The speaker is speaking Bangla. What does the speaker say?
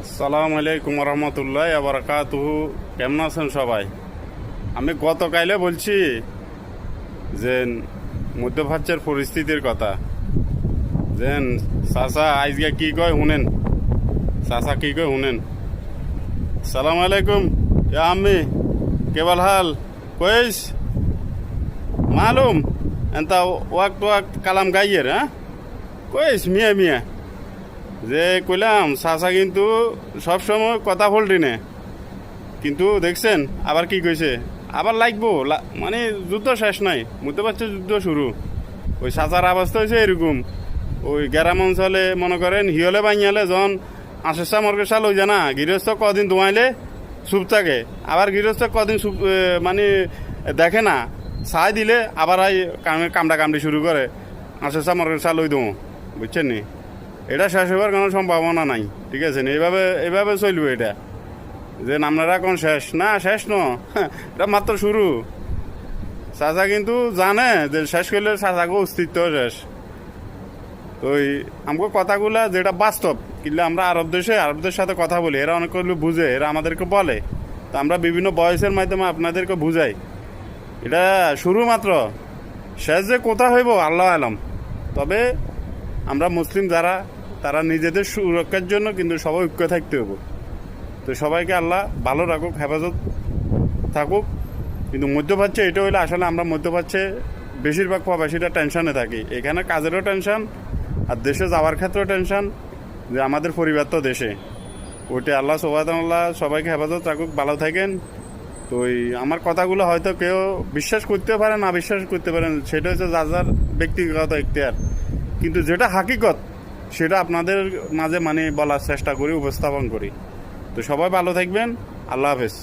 আসসালামু আলাইকুম রহমতুল্লাহ বারাকাতুহু। কেমন আছেন সবাই? আমি গতকালে বলছি যে মধ্যপ্রাচ্যের পরিস্থিতির কথা, যে চাচা আজকে কি কয় শুনেন। চাচা কি কয় শুনেন। আসসালামু আলাইকুম ইয়া আম্মি, কেবল হাল কইস মালুম এন্তা ওয়াক্ত ওয়াক্ত কালাম গাইয়ের, হ্যাঁ কইস মিয়া মিয়া যে কইলাম চাচা কিন্তু সবসময় কথা ফল্টি নে, কিন্তু দেখছেন আবার কি কইছে, আবার লাগবো মানে যুদ্ধ শেষ নাই, মধ্যপ্রাচ্য যুদ্ধ শুরু। ওই চাচার অবস্থা হয়েছে এরকম, ওই গ্রাম অঞ্চলে মনে করেন হিয়লে বাইয়ালে যখন আশেসা মর্কেসা লই জানা গৃহস্থ কদিন দোয়াইলে চুপ থাকে, আবার গৃহস্থ কদিন চুপ মানে দেখে না, চাই দিলে আবার কামড়া কামড়ি শুরু করে, আশেসা মর্কেসা লই দো, বুঝছেন নি? এটা শেষ হবার কোনো সম্ভাবনা নাই, ঠিক আছে? এইভাবে চলবে এটা, যে আপনারা কোন শেষ না, শেষ ন, এটা মাত্র শুরু। চাচা কিন্তু জানে যে শেষ করলে চাচাকে অস্তিত্ব শেষ। তো আমাকে কথাগুলা যেটা বাস্তব, কিন্তু আমরা আরবদের সাথে কথা বলি, এরা অনেক বুঝে, এরা আমাদেরকে বলে, তো আমরা বিভিন্ন বয়সের মাধ্যমে আপনাদেরকে বুঝাই। এটা শুরু মাত্র, শেষ যে কোথা হইব আল্লাহ আলম। তবে আমরা মুসলিম যারা, তারা নিজেদের সুরক্ষার জন্য কিন্তু সবাই ঐক্য থাকতে হবে। তো সবাইকে আল্লাহ ভালো রাখুক, হেফাজত থাকুক। কিন্তু মধ্যপ্রাচ্যে এটা হইলে আসলে আমরা মধ্যপ্রাচ্যে বেশিরভাগ প্রবাসীরা টেনশনে থাকি, এখানে কাজেরও টেনশন আর দেশে যাওয়ার ক্ষেত্রেও টেনশন, যে আমাদের পরিবার তো দেশে। ওইটা আল্লাহ সুবহানাল্লাহ সবাইকে হেফাজত রাখুক, ভালো থাকেন। তো আমার কথাগুলো হয়তো কেউ বিশ্বাস করতে পারে, না বিশ্বাস করতে পারেন, সেটা হচ্ছে যার যার ব্যক্তিগত এখতিয়ার, কিন্তু যেটা হাকিকত সেটা আপনাদের মাঝে মানে বলার চেষ্টা করি, উপস্থাপন করি। তো সবাই ভালো থাকবেন, আল্লাহ হাফেজ।